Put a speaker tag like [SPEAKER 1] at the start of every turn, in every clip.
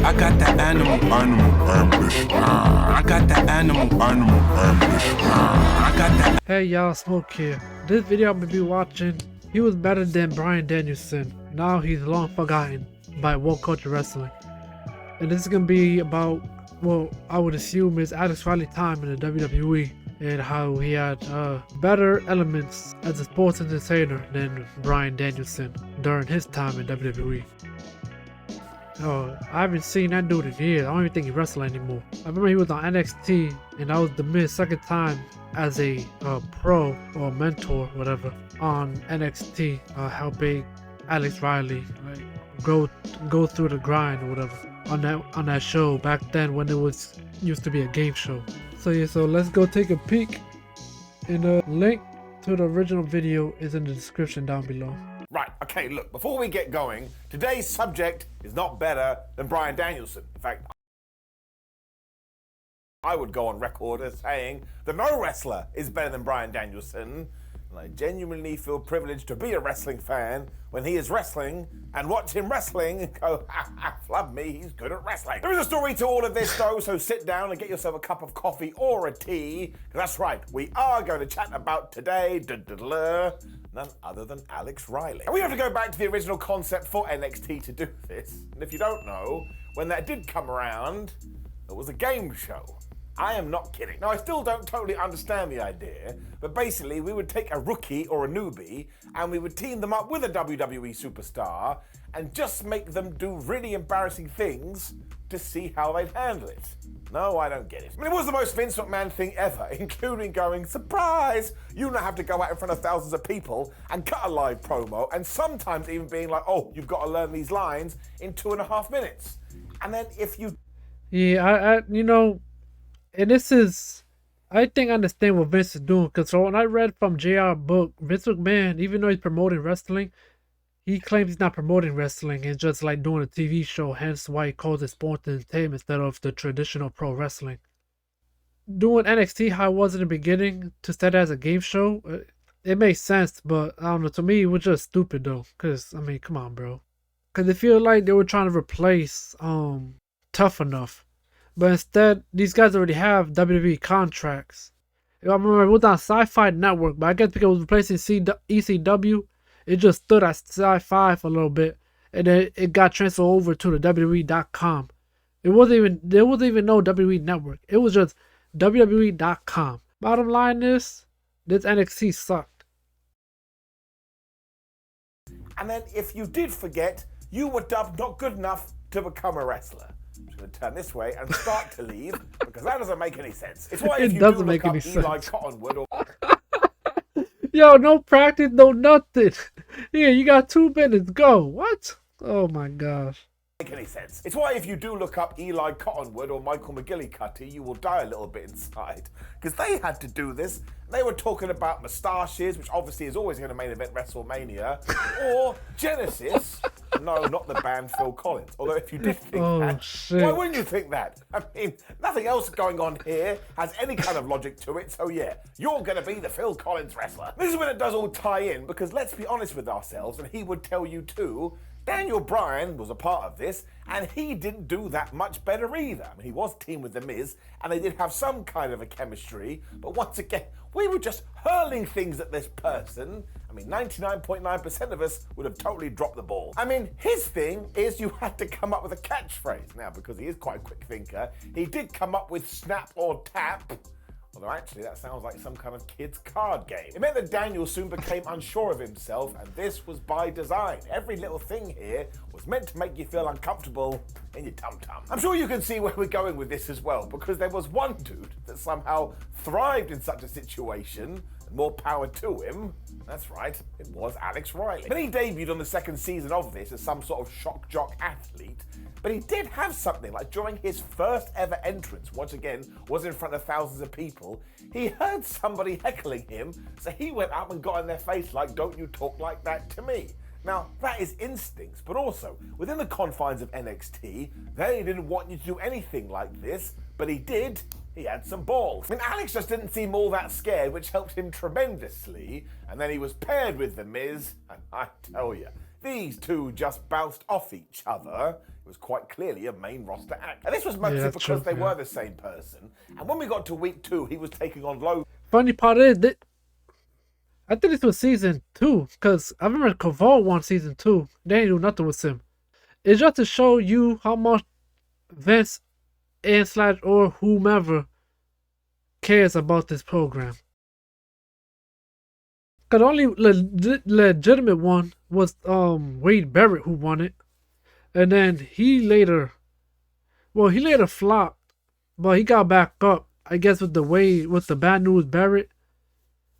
[SPEAKER 1] I got that animal ambition. I got that animal ambition. I got that.
[SPEAKER 2] Hey y'all, Smoak here. This video I'm gonna be watching, he was better than Bryan Danielson. Now he's long forgotten by woke culture wrestling. And this is gonna be about, well, I would assume it's Alex Riley time in the WWE and how he had better elements as a sports entertainer than Bryan Danielson during his time in WWE. Oh, I haven't seen that dude in years. I don't even think he wrestles anymore. I remember he was on NXT, and that was the Miz's second time as a pro or mentor, whatever, on NXT, helping Alex Riley go through the grind or whatever on that show back then when it used to be a game show. So yeah, so let's go take a peek, and the link to the original video is in the description down below.
[SPEAKER 3] Right, okay, look, before we get going, today's subject is not better than Bryan Danielson. In fact, I would go on record as saying that no wrestler is better than Bryan Danielson. And I genuinely feel privileged to be a wrestling fan when he is wrestling and watch him wrestling and go, ha, flub me, he's good at wrestling. There is a story to all of this though, so sit down and get yourself a cup of coffee or a tea, because that's right, we are going to chat about today, none other than Alex Riley. And we have to go back to the original concept for NXT to do this. And if you don't know, when that did come around, it was a game show. I am not kidding. Now, I still don't totally understand the idea, but basically we would take a rookie or a newbie and we would team them up with a WWE superstar and just make them do really embarrassing things to see how they'd handle it. No, I don't get it. I mean, it was the most Vince McMahon thing ever, including going, surprise, you now have to go out in front of thousands of people and cut a live promo, and sometimes even being like, oh, you've got to learn these lines in 2.5 minutes. And then if you...
[SPEAKER 2] Yeah, you know, and this is, I think I understand what Vince is doing, because when I read from JR book, Vince McMahon, even though he's promoting wrestling, he claims he's not promoting wrestling and just like doing a TV show, hence why he calls it sports entertainment instead of the traditional pro wrestling. Doing NXT how it was in the beginning to start as a game show, it makes sense, but I don't know, to me it was just stupid though, because I mean, come on bro. Because it feels like they were trying to replace Tough Enough. But instead, these guys already have WWE contracts. I remember it was on Sci-Fi Network, but I guess because it was replacing ECW, it just stood at Sci-Fi for a little bit, and then it got transferred over to the WWE.com. There wasn't even no WWE Network. It was just WWE.com. Bottom line is, this NXT sucked.
[SPEAKER 3] And then if you did forget, you were dubbed not good enough to become a wrestler. I'm just going to turn this way and start to leave, because that doesn't make any sense. It's why if you do look up Eli Cottonwood or...
[SPEAKER 2] Yo, no practice, no nothing. Yeah, you got 2 minutes, go. What? Oh my gosh.
[SPEAKER 3] Make any sense. It's why if you do look up Eli Cottonwood or Michael McGillicuddy, you will die a little bit inside. Because they had to do this. They were talking about moustaches, which obviously is always going to main event WrestleMania, or Genesis. No, not the band Phil Collins. Although if you did think that,
[SPEAKER 2] shit.
[SPEAKER 3] Why wouldn't you think that? I mean, nothing else going on here has any kind of logic to it, so yeah, you're going to be the Phil Collins wrestler. This is when it does all tie in, because let's be honest with ourselves, and he would tell you too, Daniel Bryan was a part of this, and he didn't do that much better either. I mean, he was teamed with The Miz, and they did have some kind of a chemistry, but once again, we were just hurling things at this person. I mean, 99.9% of us would have totally dropped the ball. I mean, his thing is you had to come up with a catchphrase. Now, because he is quite a quick thinker, he did come up with snap or tap. Although actually that sounds like some kind of kid's card game. It meant that Daniel soon became unsure of himself, and this was by design. Every little thing here was meant to make you feel uncomfortable in your tum-tum. I'm sure you can see where we're going with this as well, because there was one dude that somehow thrived in such a situation, and more power to him. That's right, it was Alex Riley. And he debuted on the 2nd season of this as some sort of shock jock athlete, but he did have something, like during his first ever entrance, once again, was in front of thousands of people, he heard somebody heckling him, so he went up and got in their face like, don't you talk like that to me. Now, that is instincts, but also, within the confines of NXT, they didn't want you to do anything like this, but he did. He had some balls. I mean, Alex just didn't seem all that scared, which helped him tremendously, and then he was paired with The Miz, and I tell you, These two just bounced off each other. It was quite clearly a main roster act. And this was mostly because they were the same person. And when we got to week 2, he was taking on Logan.
[SPEAKER 2] Funny part is that I think this was season 2, because I remember Caval won season 2. They didn't do nothing with him. It's just to show you how much Vince and / or whomever cares about this program. Cause the only legitimate one was Wade Barrett who won it, and then he later flopped, but he got back up. I guess with the Bad News Barrett,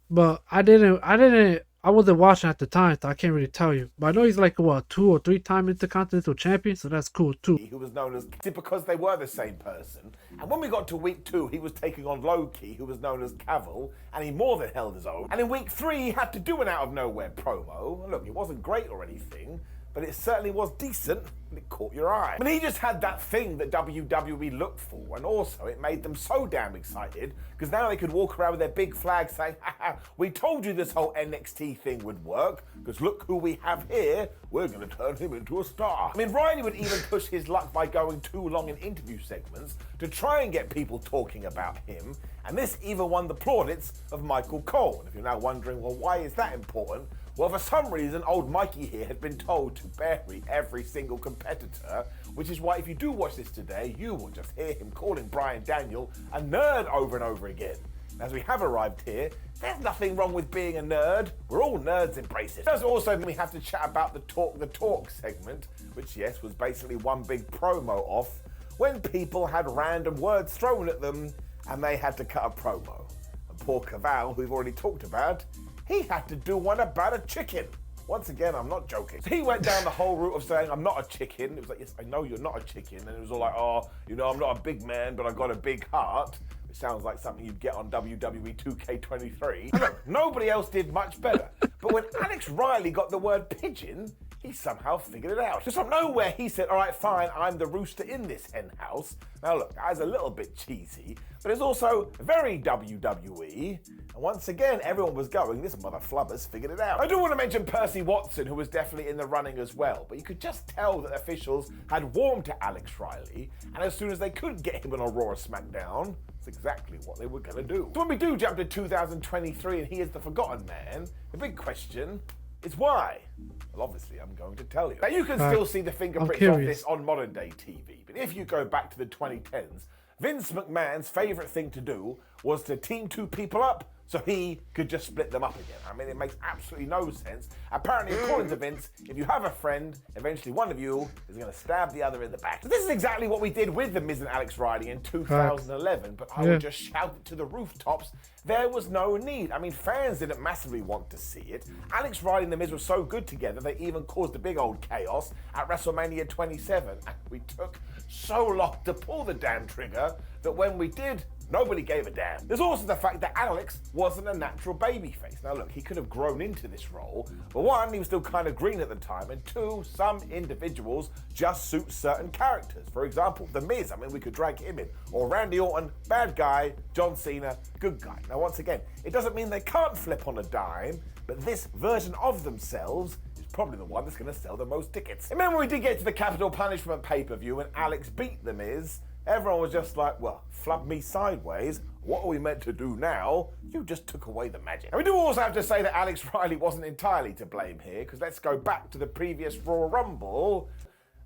[SPEAKER 2] but I wasn't watching at the time, so I can't really tell you. But I know he's like 2 or 3 time Intercontinental Champion, so that's cool too.
[SPEAKER 3] Who was known as because they were the same person. And when we got to week 2, he was taking on Loki, who was known as Cavill, and he more than held his own. And in week 3, he had to do an out of nowhere promo. Look, it wasn't great or anything, but it certainly was decent, and it caught your eye. I mean, he just had that thing that WWE looked for, and also it made them so damn excited, because now they could walk around with their big flag saying, haha, we told you this whole NXT thing would work, because look who we have here, we're going to turn him into a star. I mean, Riley would even push his luck by going too long in interview segments to try and get people talking about him, and this even won the plaudits of Michael Cole. And if you're now wondering, well, why is that important? Well, for some reason, old Mikey here had been told to bury every single competitor, which is why if you do watch this today, you will just hear him calling Bryan Daniel a nerd over and over again. As we have arrived here, there's nothing wrong with being a nerd. We're all nerds, embrace it. Does also mean we have to chat about the Talk segment, which, yes, was basically one big promo off when people had random words thrown at them and they had to cut a promo. And poor Caval, who we've already talked about, he had to do one about a chicken. Once again, I'm not joking. So he went down the whole route of saying, I'm not a chicken. It was like, yes, I know you're not a chicken. And it was all like, oh, you know, I'm not a big man, but I got a big heart. It sounds like something you'd get on WWE 2K23. And look, nobody else did much better. But when Alex Riley got the word pigeon, he somehow figured it out. Just from nowhere, he said, all right, fine, I'm the rooster in this hen house. Now look, that is a little bit cheesy, but it's also very WWE. And once again, everyone was going, this mother flubber's figured it out. I do want to mention Percy Watson, who was definitely in the running as well, but you could just tell that officials had warmed to Alex Riley, and as soon as they could get him on a Raw or SmackDown, that's exactly what they were going to do. So when we do jump to 2023 and he is the forgotten man, the big question is why? Well, obviously, I'm going to tell you. Now, you can still see the fingerprints of this on modern day TV, but if you go back to the 2010s, Vince McMahon's favorite thing to do was to team 2 people up so he could just split them up again. I mean, it makes absolutely no sense. Apparently, according to Vince, if you have a friend, eventually one of you is going to stab the other in the back. So this is exactly what we did with The Miz and Alex Riley in 2011, but I would just shout it to the rooftops. There was no need. I mean, fans didn't massively want to see it. Alex Riley and The Miz were so good together, they even caused a big old chaos at WrestleMania 27. And we took so long to pull the damn trigger that when we did, nobody gave a damn. There's also the fact that Alex wasn't a natural babyface. Now look, he could have grown into this role, but 1, he was still kind of green at the time, and 2, some individuals just suit certain characters. For example, The Miz, I mean, we could drag him in. Or Randy Orton, bad guy, John Cena, good guy. Now once again, it doesn't mean they can't flip on a dime, but this version of themselves is probably the one that's going to sell the most tickets. Remember when we did get to the Capital Punishment pay-per-view and Alex beat The Miz? Everyone was just like, well, flub me sideways. What are we meant to do now? You just took away the magic. And we do also have to say that Alex Riley wasn't entirely to blame here, because let's go back to the previous Royal Rumble.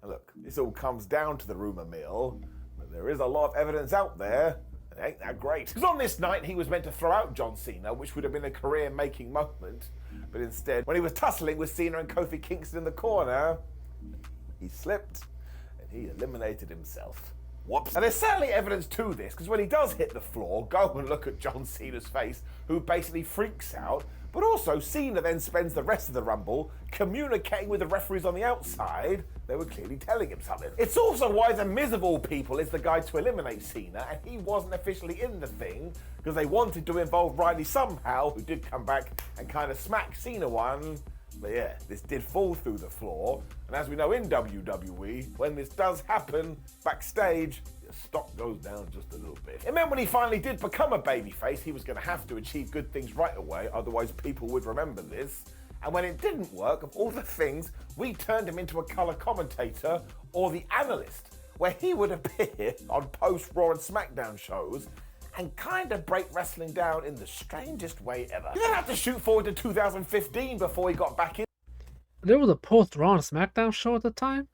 [SPEAKER 3] And look, this all comes down to the rumor mill, but there is a lot of evidence out there. It ain't that great. Because on this night, he was meant to throw out John Cena, which would have been a career-making moment. But instead, when he was tussling with Cena and Kofi Kingston in the corner, he slipped and he eliminated himself. Whoops. And there's certainly evidence to this, because when he does hit the floor, go and look at John Cena's face, who basically freaks out. But also, Cena then spends the rest of the Rumble communicating with the referees on the outside. They were clearly telling him something. It's also why The Miz of all people is the guy to eliminate Cena, and he wasn't officially in the thing, because they wanted to involve Riley somehow, who did come back and kind of smack Cena one. But yeah, this did fall through the floor, and as we know in WWE, when this does happen backstage, the stock goes down just a little bit. It meant when he finally did become a babyface, he was going to have to achieve good things right away, otherwise people would remember this. And when it didn't work, of all the things, we turned him into a colour commentator or the analyst, where he would appear on post-Raw and SmackDown shows and kind of break wrestling down in the strangest way ever. He then had to shoot forward to 2015 before he got back in
[SPEAKER 2] There was a post-Raw and SmackDown show at the time?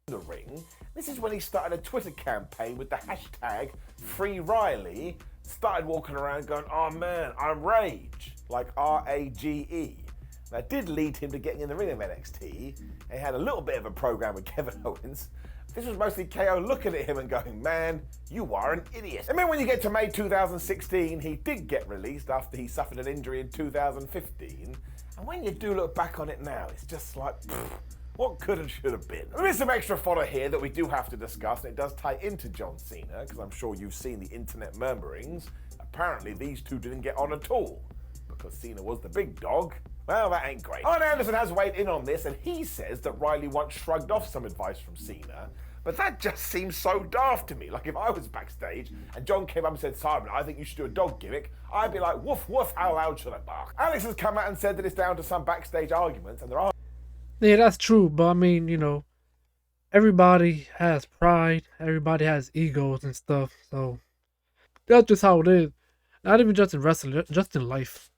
[SPEAKER 3] the ring. This is when he started a Twitter campaign with the hashtag #FreeRiley, started walking around going, oh man, I'm Rage, like R-A-G-E. That did lead him to getting in the ring of NXT. He had a little bit of a program with Kevin Owens. This was mostly KO looking at him and going, man, you are an idiot. And then when you get to May 2016, he did get released after he suffered an injury in 2015. And when you do look back on it now, it's just like, what could and should have been. There is some extra fodder here that we do have to discuss, and it does tie into John Cena, because I'm sure you've seen the internet murmurings. Apparently these two didn't get on at all, because Cena was the big dog. Well, that ain't great. Arn Anderson has weighed in on this, and he says that Riley once shrugged off some advice from Cena, but that just seems so daft to me. Like if I was backstage and John came up and said, Simon, I think you should do a dog gimmick, I'd be like, woof, woof, how loud should I bark? Alex has come out and said that it's down to some backstage arguments, and there are
[SPEAKER 2] Yeah, that's true, but I mean, you know, everybody has pride, everybody has egos and stuff, so that's just how it is. Not even just in wrestling, just in life.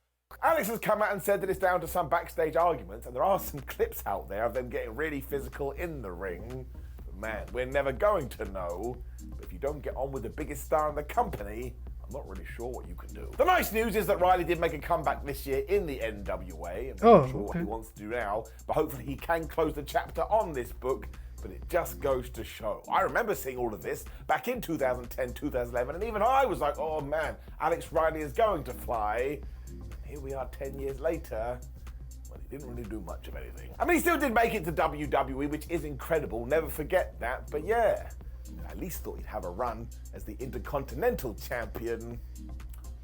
[SPEAKER 3] Alex has come out and said that it's down to some backstage arguments, and there are some clips out there of them getting really physical in the ring. But man, we're never going to know. But if you don't get on with the biggest star in the company, I'm not really sure what you can do. The nice news is that Riley did make a comeback this year in the NWA, and I'm not sure what he wants to do now, but hopefully he can close the chapter on this book. But it just goes to show. I remember seeing all of this back in 2010, 2011, and even I was like, oh man, Alex Riley is going to fly. Here we are 10 years later, well, he didn't really do much of anything. I mean, he still did make it to WWE, which is incredible, never forget that, but yeah, I at least thought he'd have a run as the Intercontinental Champion.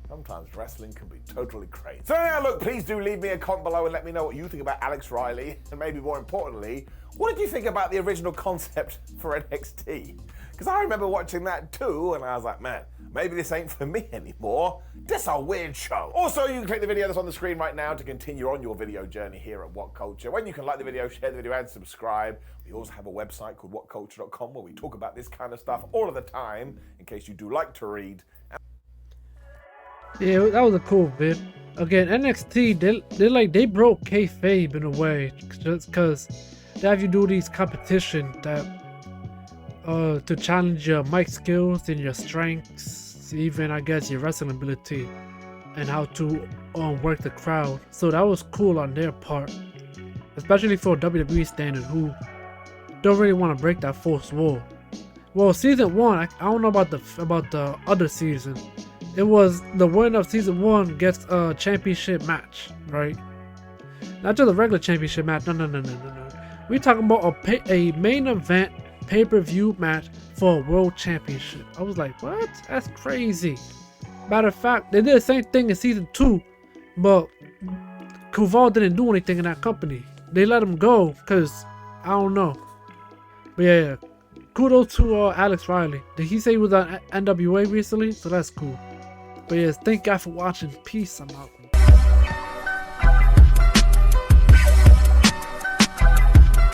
[SPEAKER 3] Sometimes wrestling can be totally crazy. So now look, please do leave me a comment below and let me know what you think about Alex Riley, and maybe more importantly, what did you think about the original concept for NXT? Because I remember watching that too, and I was like, man, maybe this ain't for me anymore. This a weird show. Also, you can click the video that's on the screen right now to continue on your video journey here at What Culture. When you can like the video, share the video, and subscribe. We also have a website called whatculture.com where we talk about this kind of stuff all of the time, in case you do like to read.
[SPEAKER 2] Yeah, that was a cool bit. Again, NXT, they broke kayfabe in a way, just because they have you do these competition that to challenge your mic skills and your strengths, even I guess your wrestling ability, and how to work the crowd. So that was cool on their part, especially for WWE standard, who don't really want to break that fourth wall. Well, season 1, I don't know about the other season. It was the winner of season 1 gets a championship match, right? Not just a regular championship match. No. We're talking about a main event pay-per-view match for a world championship. I was like, what? That's crazy. Matter of fact, they did the same thing in season 2, but Kuval didn't do anything in that company. They let him go because I don't know. But yeah, kudos to Alex Riley. Did he say he was on NWA recently? So that's cool. But yes, thank God for watching. Peace. I'm out.